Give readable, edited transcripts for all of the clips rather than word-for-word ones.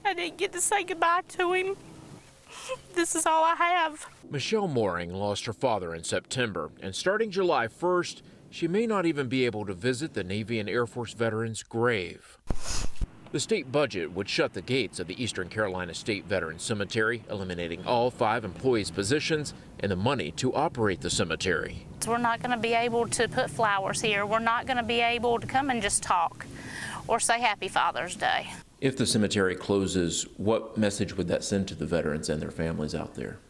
I didn't get to say goodbye to him. This is all I have. Michelle Mooring lost her father in September, and starting July 1st, she may not even be able to visit the Navy and Air Force veteran's grave. The state budget would shut the gates of the Eastern Carolina State Veterans Cemetery, eliminating all 5 employees' positions and the money to operate the cemetery. We're not going to be able to put flowers here. We're not going to be able to come and just talk or say Happy Father's Day. If the cemetery closes, what message would that send to the veterans and their families out there?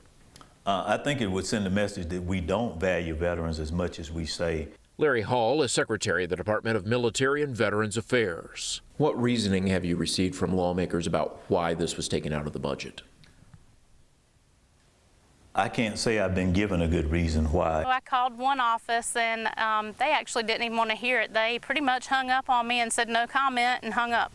I think it would send a message that we don't value veterans as much as we say. Larry Hall is Secretary of the Department of Military and Veterans Affairs. What reasoning have you received from lawmakers about why this was taken out of the budget? I can't say I've been given a good reason why. I called one office and they actually didn't even want to hear it. They pretty much hung up on me and said no comment and hung up.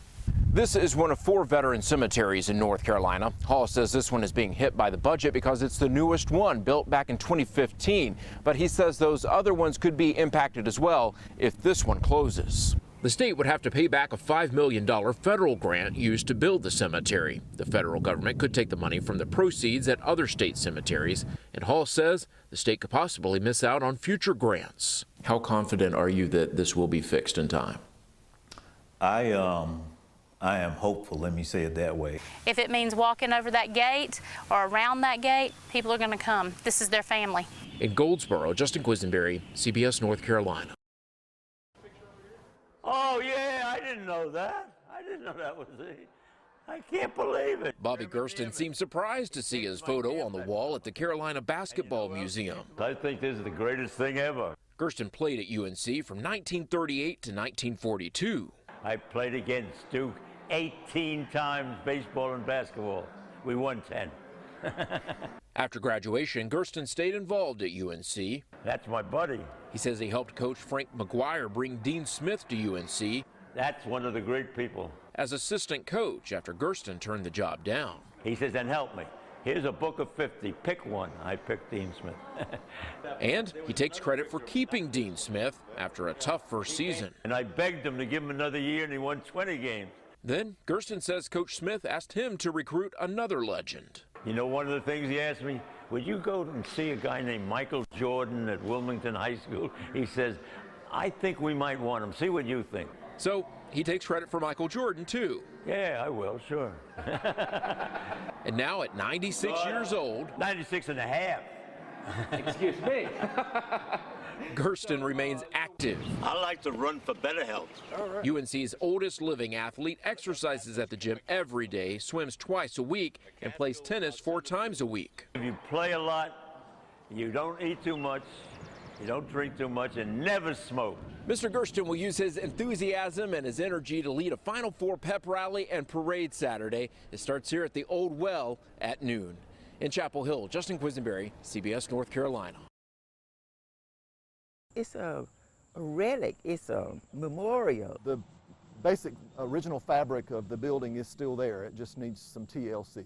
This is one of 4 veteran cemeteries in North Carolina. Hall says this one is being hit by the budget because it's the newest one, built back in 2015. But he says those other ones could be impacted as well if this one closes. The state would have to pay back a $5 million federal grant used to build the cemetery. The federal government could take the money from the proceeds at other state cemeteries. And Hall says the state could possibly miss out on future grants. How confident are you that this will be fixed in time? I am hopeful, let me say it that way. If it means walking over that gate or around that gate, people are going to come. This is their family. In Goldsboro, Justin Quesinberry, CBS North Carolina. Oh, yeah, I didn't know that. I didn't know that was it. I can't believe it. Bobby Gersten seemed surprised to see his photo on the wall at the Carolina Basketball Museum. I think this is the greatest thing ever. Gersten played at UNC from 1938 to 1942. I played against Duke 18 times, baseball and basketball. We won 10. After graduation, Gersten stayed involved at UNC. That's my buddy. He says he helped Coach Frank McGuire bring Dean Smith to UNC. That's one of the great people. As assistant coach after Gersten turned the job down. He says, then help me. Here's a book of 50. Pick one. I picked Dean Smith. And he takes credit for keeping Dean Smith after a tough first season. And I begged him to give him another year, and he won 20 games. Then Gersten says Coach Smith asked him to recruit another legend. You know, one of the things he asked me, would you go and see a guy named Michael Jordan at Wilmington High School? He says, I think we might want him. See what you think. So he takes credit for Michael Jordan, too. Yeah, I will, sure. And now at 96 years old. 96 and a half. Excuse me. Gersten remains active. I like to run for better health. Right. UNC's oldest living athlete exercises at the gym every day, swims twice a week, and plays tennis 4 times a week. If you play a lot, you don't eat too much, you don't drink too much, and never smoke. Mr. Gersten will use his enthusiasm and his energy to lead a Final Four pep rally and parade Saturday. It starts here at the Old Well at noon. In Chapel Hill, Justin Quesinberry, CBS North Carolina. It's a relic. It's a memorial. The basic original fabric of the building is still there. It just needs some TLC.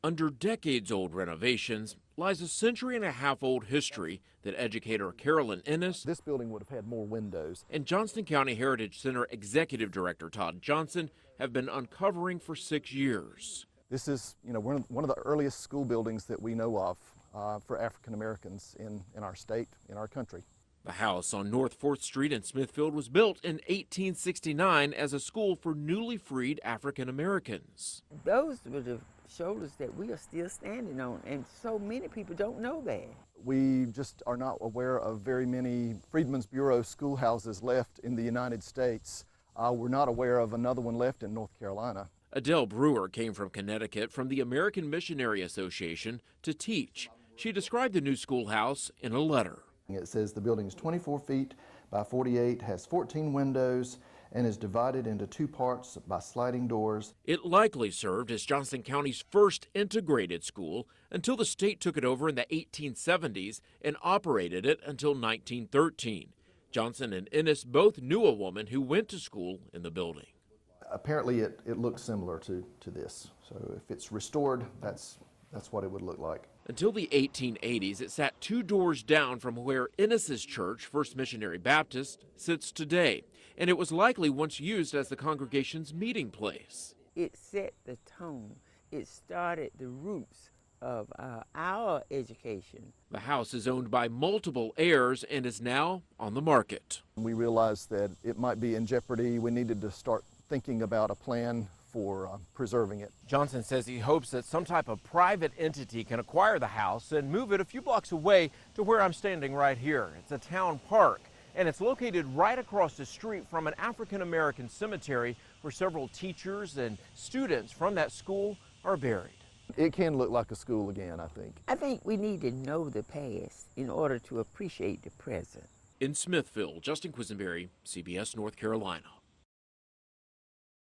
Under decades-old renovations lies a 1.5-century-old history that educator Carolyn Ennis, this building would have had more windows, and Johnston County Heritage Center Executive Director Todd Johnson have been uncovering for 6 years. This is, one of the earliest school buildings that we know of for African Americans in our state, in our country. The house on North 4th Street in Smithfield was built in 1869 as a school for newly freed African Americans. Those were the shoulders that we are still standing on, and so many people don't know that. We just are not aware of very many Freedmen's Bureau schoolhouses left in the United States. We're not aware of another one left in North Carolina. Adele Brewer came from Connecticut from the American Missionary Association to teach. She described the new schoolhouse in a letter. It says the building is 24 feet by 48, has 14 windows, and is divided into 2 parts by sliding doors. It likely served as Johnston County's first integrated school until the state took it over in the 1870s and operated it until 1913. Johnson and Ennis both knew a woman who went to school in the building. Apparently it looks similar to this. So if it's restored, that's what it would look like. Until the 1880s, it sat 2 doors down from where Ennis's church, First Missionary Baptist, sits today, and it was likely once used as the congregation's meeting place. it set the tone. It started the roots of our education. The house is owned by multiple heirs and is now on the market. We realized that it might be in jeopardy. We needed to start thinking about a plan for preserving it. Johnson says he hopes that some type of private entity can acquire the house and move it a few blocks away to where I'm standing right here. It's a town park, and it's located right across the street from an African-American cemetery where several teachers and students from that school are buried. It can look like a school again, I think. I think we need to know the past in order to appreciate the present. In Smithville, Justin Quesinberry, CBS North Carolina.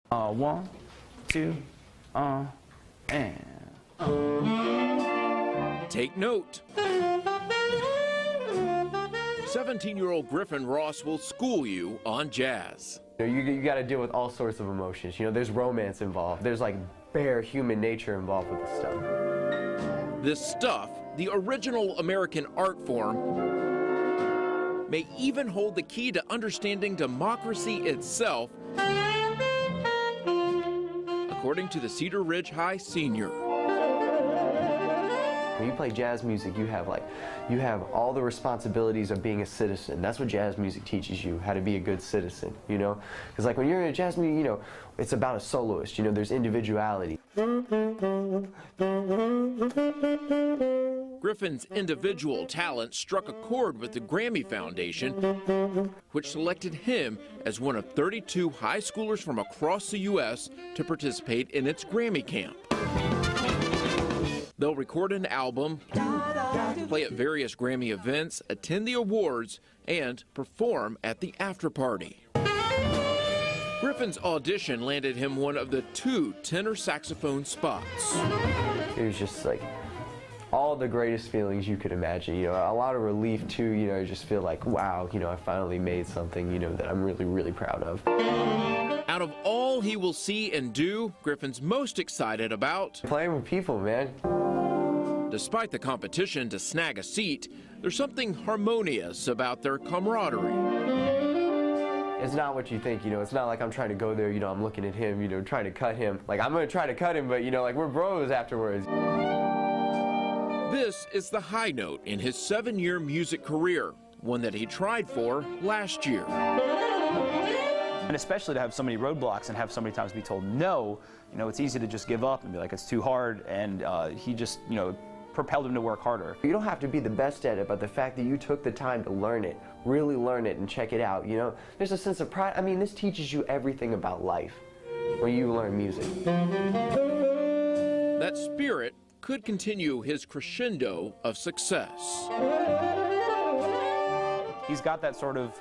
1, 2, and. Take note. 17-year-old Griffin Ross will school you on jazz. You got to deal with all sorts of emotions. You know, there's romance involved. There's like bare human nature involved with this stuff. This stuff, the original American art form, may even hold the key to understanding democracy itself, according to the Cedar Ridge High senior. When you play jazz music, you have all the responsibilities of being a citizen. That's what jazz music teaches you, how to be a good citizen, you know? Because like when you're in jazz music, you know, it's about a soloist, you know, there's individuality. Griffin's individual talent struck a chord with the Grammy Foundation, which selected him as one of 32 high schoolers from across the U.S. to participate in its Grammy camp. They'll record an album, play at various Grammy events, attend the awards, and perform at the after party. Griffin's audition landed him one of the 2 tenor saxophone spots. It was just like all the greatest feelings you could imagine. You know, a lot of relief too. You know, you just feel like, wow, you know, I finally made something, you know, that I'm really, really proud of. Out of all he will see and do, Griffin's most excited about Playing with people, man. Despite the competition to snag a seat, there's something harmonious about their camaraderie. It's not what you think, you know, it's not like I'm trying to go there, you know, I'm looking at him, you know, trying to cut him. Like, I'm gonna try to cut him, but, you know, like, we're bros afterwards. This is the high note in his 7-year music career, one that he tried for last year. And especially to have so many roadblocks and have so many times be told no, you know, it's easy to just give up and be like, it's too hard, and he just, you know, propelled him to work harder. You don't have to be the best at it, but the fact that you took the time to learn it, really learn it and check it out, you know, there's a sense of pride. I mean, this teaches you everything about life when you learn music. That spirit could continue his crescendo of success. He's got that sort of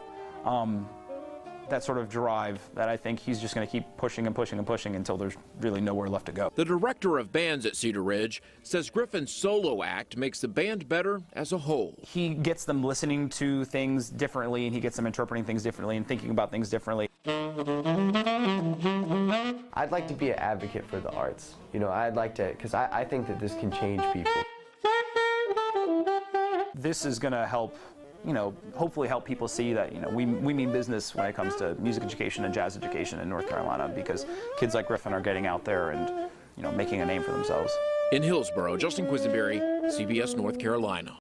drive that I think he's just going to keep pushing and pushing and pushing until there's really nowhere left to go. The director of bands at Cedar Ridge says Griffin's solo act makes the band better as a whole. He gets them listening to things differently, and he gets them interpreting things differently and thinking about things differently. I'd like to be an advocate for the arts. You know, I'd like to, because I think that this can change people. This is going to help, you know, hopefully help people see that, you know, we mean business when it comes to music education and jazz education in North Carolina, because kids like Griffin are getting out there and, you know, making a name for themselves. In Hillsborough, Justin Quesinberry, CBS North Carolina.